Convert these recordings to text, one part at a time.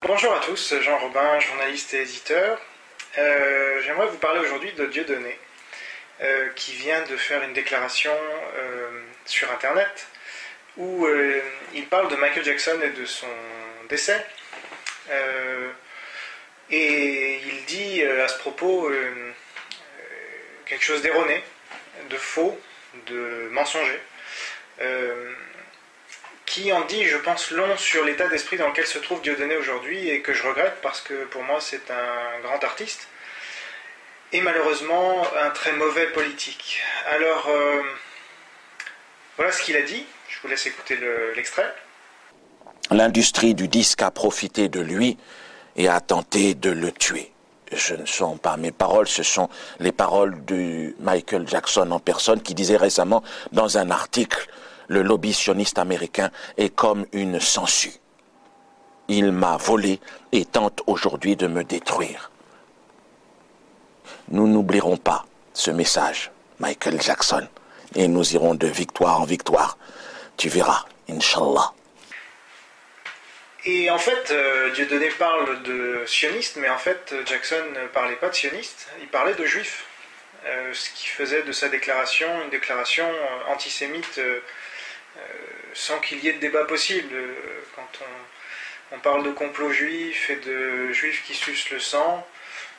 Bonjour à tous, Jean Robin, journaliste et éditeur. J'aimerais vous parler aujourd'hui de Dieudonné, qui vient de faire une déclaration sur Internet où il parle de Michael Jackson et de son décès. Et il dit à ce propos quelque chose d'erroné, de faux, de mensonger, qui en dit, je pense, long sur l'état d'esprit dans lequel se trouve Dieudonné aujourd'hui et que je regrette parce que pour moi c'est un grand artiste et malheureusement un très mauvais politique. Alors voilà ce qu'il a dit, je vous laisse écouter l'extrait. L'industrie du disque a profité de lui et a tenté de le tuer. Ce ne sont pas mes paroles, ce sont les paroles de Michael Jackson en personne qui disait récemment dans un article: le lobby sioniste américain est comme une sangsue. Il m'a volé et tente aujourd'hui de me détruire. Nous n'oublierons pas ce message, Michael Jackson, et nous irons de victoire en victoire. Tu verras, Inch'Allah. Et en fait, Dieudonné parle de sionistes, mais en fait, Jackson ne parlait pas de sionistes, il parlait de juifs. Ce qui faisait de sa déclaration une déclaration antisémite sans qu'il y ait de débat possible. Quand on parle de complot juif et de juifs qui sucent le sang,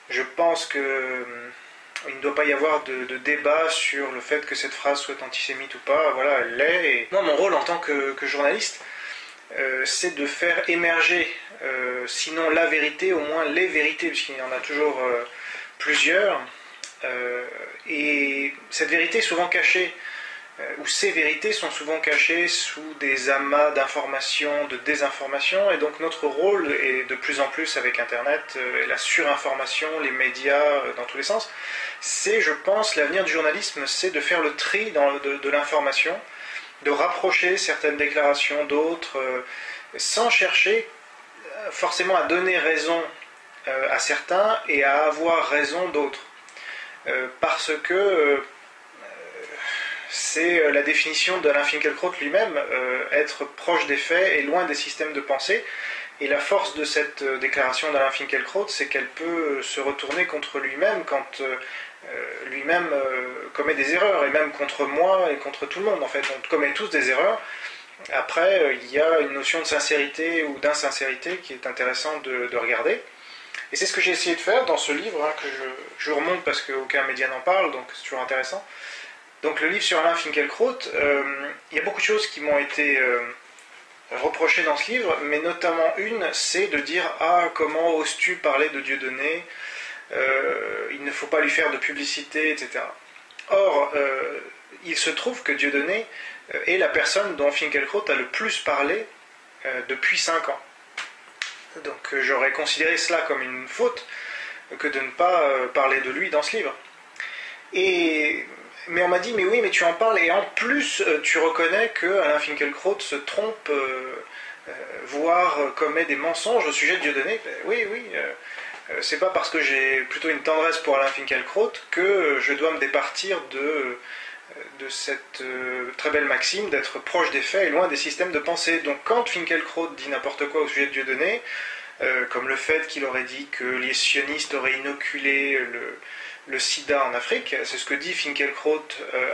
je pense qu'il ne doit pas y avoir de débat sur le fait que cette phrase soit antisémite ou pas. Voilà, elle l'est. Et moi, mon rôle en tant que journaliste, c'est de faire émerger, sinon la vérité, au moins les vérités, puisqu'il y en a toujours plusieurs. Et cette vérité est souvent cachée, ou ces vérités sont souvent cachées sous des amas d'informations, de désinformation, et donc notre rôle est de plus en plus avec Internet, la surinformation, les médias dans tous les sens, c'est, je pense, l'avenir du journalisme, c'est de faire le tri de l'information, de rapprocher certaines déclarations d'autres, sans chercher forcément à donner raison à certains et à avoir raison d'autres. Parce que c'est la définition d'Alain Finkielkraut lui-même, être proche des faits et loin des systèmes de pensée. Et la force de cette déclaration d'Alain Finkielkraut, c'est qu'elle peut se retourner contre lui-même quand lui-même commet des erreurs, et même contre moi et contre tout le monde. En fait, on commet tous des erreurs. Après, il y a une notion de sincérité ou d'insincérité qui est intéressante de regarder. Et c'est ce que j'ai essayé de faire dans ce livre, hein, que je remonte parce qu'aucun média n'en parle, donc c'est toujours intéressant. Donc le livre sur Alain Finkielkraut, il y a beaucoup de choses qui m'ont été reprochées dans ce livre, mais notamment une, c'est de dire « Ah, comment oses-tu parler de Dieudonné ? Il ne faut pas lui faire de publicité, etc. » Or, il se trouve que Dieudonné est la personne dont Finkielkraut a le plus parlé depuis 5 ans. Donc j'aurais considéré cela comme une faute que de ne pas parler de lui dans ce livre. Mais on m'a dit, mais oui, mais tu en parles, et en plus tu reconnais que Alain Finkielkraut se trompe, voire commet des mensonges au sujet de Dieudonné. Oui, c'est pas parce que j'ai plutôt une tendresse pour Alain Finkielkraut que je dois me départir de cette très belle maxime d'être proche des faits et loin des systèmes de pensée. Donc quand Finkielkraut dit n'importe quoi au sujet de Dieudonné, comme le fait qu'il aurait dit que les sionistes auraient inoculé le sida en Afrique, c'est ce que dit Finkielkraut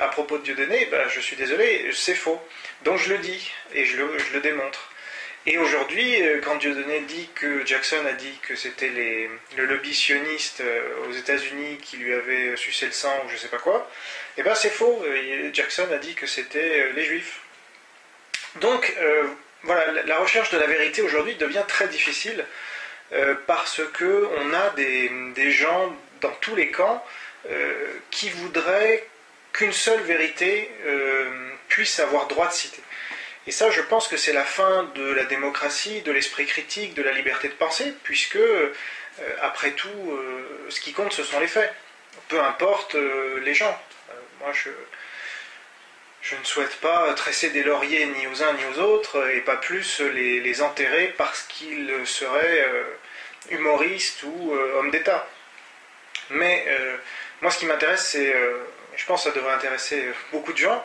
à propos de Dieudonné, je suis désolé, c'est faux. Donc je le dis, et je le démontre. Et aujourd'hui, quand Dieudonné dit que Jackson a dit que c'était le lobby sioniste aux États-Unis qui lui avait sucé le sang ou je sais pas quoi, c'est faux. Jackson a dit que c'était les Juifs. Donc voilà, la recherche de la vérité aujourd'hui devient très difficile parce que on a des gens dans tous les camps qui voudraient qu'une seule vérité puisse avoir droit de citer. Et ça, je pense que c'est la fin de la démocratie, de l'esprit critique, de la liberté de penser, puisque, après tout, ce qui compte, ce sont les faits. Peu importe les gens. Moi, je ne souhaite pas tresser des lauriers ni aux uns ni aux autres, et pas plus les enterrer parce qu'ils seraient humoristes ou hommes d'État. Mais moi, ce qui m'intéresse, c'est, je pense que ça devrait intéresser beaucoup de gens,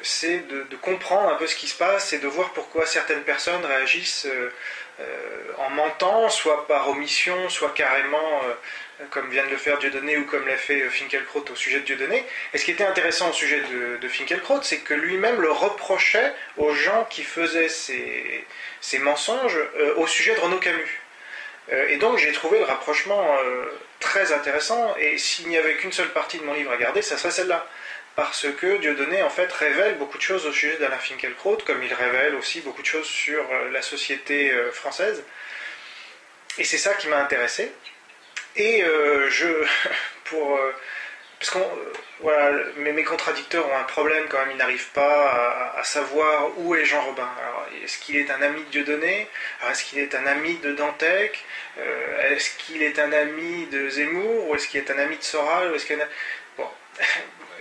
c'est de comprendre un peu ce qui se passe et de voir pourquoi certaines personnes réagissent en mentant, soit par omission, soit carrément, comme vient de le faire Dieudonné ou comme l'a fait Finkielkraut au sujet de Dieudonné. Et ce qui était intéressant au sujet de Finkielkraut, c'est que lui-même le reprochait aux gens qui faisaient ces mensonges au sujet de Renaud Camus. Et donc j'ai trouvé le rapprochement très intéressant, et s'il n'y avait qu'une seule partie de mon livre à garder, ça serait celle-là. Parce que Dieudonné en fait révèle beaucoup de choses au sujet d'Alain Finkielkraut, comme il révèle aussi beaucoup de choses sur la société française. Et c'est ça qui m'a intéressé. Et parce que voilà, mes contradicteurs ont un problème quand même, ils n'arrivent pas à savoir où est Jean Robin. Alors, est-ce qu'il est un ami de Dieudonné? Est-ce qu'il est un ami de Dantec? Est-ce qu'il est un ami de Zemmour? Ou est-ce qu'il est un ami de Soral? Ou est-ce qu'il bon,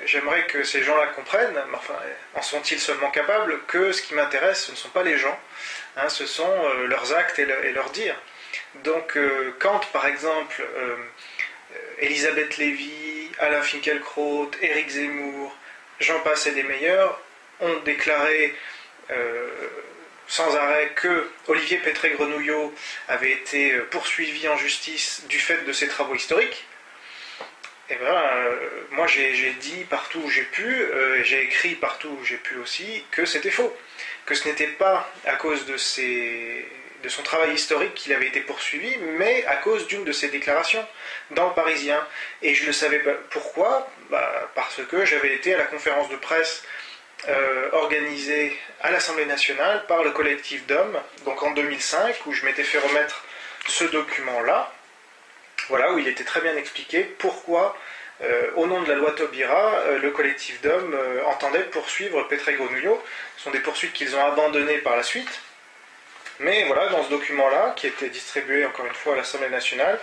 j'aimerais que ces gens-là comprennent, mais enfin, en sont-ils seulement capables, que ce qui m'intéresse, ce ne sont pas les gens, hein, ce sont leurs actes et leurs dires. Donc, quand, par exemple, Elisabeth Lévy, Alain Finkielkraut, Éric Zemmour, j'en passe et des meilleurs, ont déclaré sans arrêt que Olivier Pétré-Grenouillot avait été poursuivi en justice du fait de ses travaux historiques, et ben, moi j'ai dit partout où j'ai pu, et j'ai écrit partout où j'ai pu aussi, que c'était faux, que ce n'était pas à cause de son travail historique qu'il avait été poursuivi, mais à cause d'une de ses déclarations dans le Parisien. Et je ne savais pas pourquoi, parce que j'avais été à la conférence de presse organisée à l'Assemblée nationale par le collectif d'hommes, donc en 2005, où je m'étais fait remettre ce document-là, voilà, où il était très bien expliqué pourquoi, au nom de la loi Taubira, le collectif d'hommes entendait poursuivre Pétré-Grenouillot. Ce sont des poursuites qu'ils ont abandonnées par la suite. Mais voilà, dans ce document-là, qui était distribué encore une fois à l'Assemblée nationale,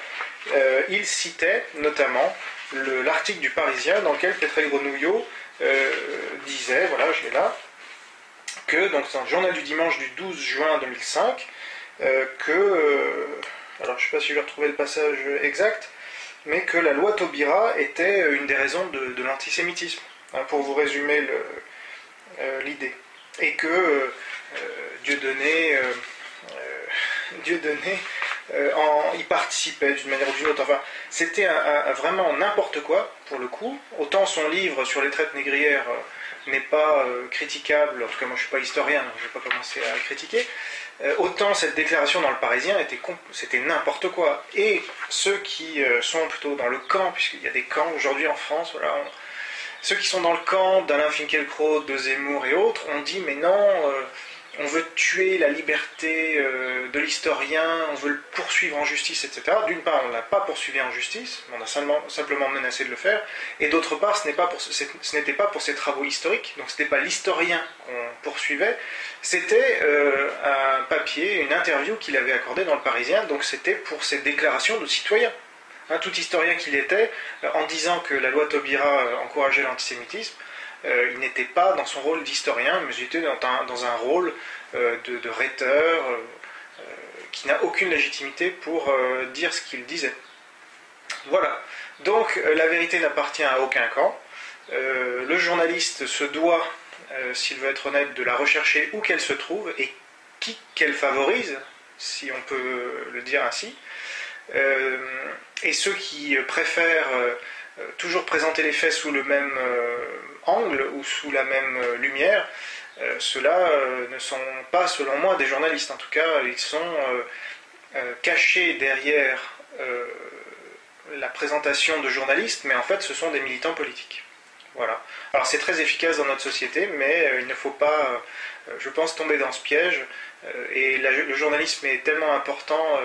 il citait notamment l'article du Parisien dans lequel Pétré-Grenouillot disait, voilà, je l'ai là, que, donc c'est un journal du dimanche du 12 juin 2005, alors je ne sais pas si je vais retrouver le passage exact, mais que la loi Taubira était une des raisons de l'antisémitisme, hein, pour vous résumer l'idée. Et que Dieudonné y participait d'une manière ou d'une autre. Enfin, c'était vraiment n'importe quoi, pour le coup. Autant son livre sur les traites négrières n'est pas critiquable, en tout cas moi je ne suis pas historien, donc je ne vais pas commencer à critiquer, autant cette déclaration dans le Parisien c'était n'importe quoi. Et ceux qui sont plutôt dans le camp, puisqu'il y a des camps aujourd'hui en France, voilà, ceux qui sont dans le camp d'Alain Finkielkraut, de Zemmour et autres, ont dit mais non, on veut tuer la liberté de l'historien, on veut le poursuivre en justice, etc. D'une part, on ne l'a pas poursuivi en justice, on a simplement menacé de le faire, et d'autre part, ce n'était pas pour ses travaux historiques, donc ce n'était pas l'historien qu'on poursuivait, c'était un papier, une interview qu'il avait accordée dans le Parisien, donc c'était pour ses déclarations de citoyen. Hein, tout historien qu'il était, en disant que la loi Taubira encourageait l'antisémitisme, il n'était pas dans son rôle d'historien, mais il était dans un rôle de rhéteur qui n'a aucune légitimité pour dire ce qu'il disait. Voilà. Donc la vérité n'appartient à aucun camp. Le journaliste se doit, s'il veut être honnête, de la rechercher où qu'elle se trouve et qui qu'elle favorise, si on peut le dire ainsi. Et ceux qui préfèrent toujours présenter les faits sous le même angle ou sous la même lumière, ceux-là ne sont pas, selon moi, des journalistes. En tout cas, ils sont cachés derrière la présentation de journalistes, mais en fait, ce sont des militants politiques. Voilà. Alors, c'est très efficace dans notre société, mais il ne faut pas, je pense, tomber dans ce piège. Et le journalisme est tellement important,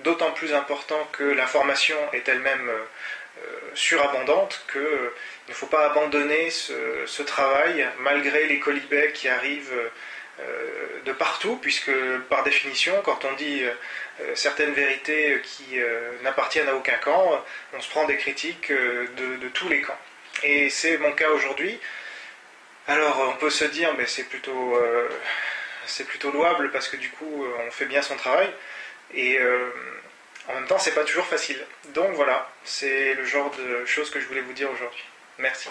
d'autant plus important que l'information est elle-même surabondante, qu'il ne faut pas abandonner ce travail malgré les colibets qui arrivent de partout, puisque par définition, quand on dit certaines vérités qui n'appartiennent à aucun camp, on se prend des critiques de tous les camps. Et c'est mon cas aujourd'hui. Alors on peut se dire, mais c'est plutôt louable parce que du coup on fait bien son travail, et en même temps c'est pas toujours facile. Donc voilà, c'est le genre de choses que je voulais vous dire aujourd'hui. Merci.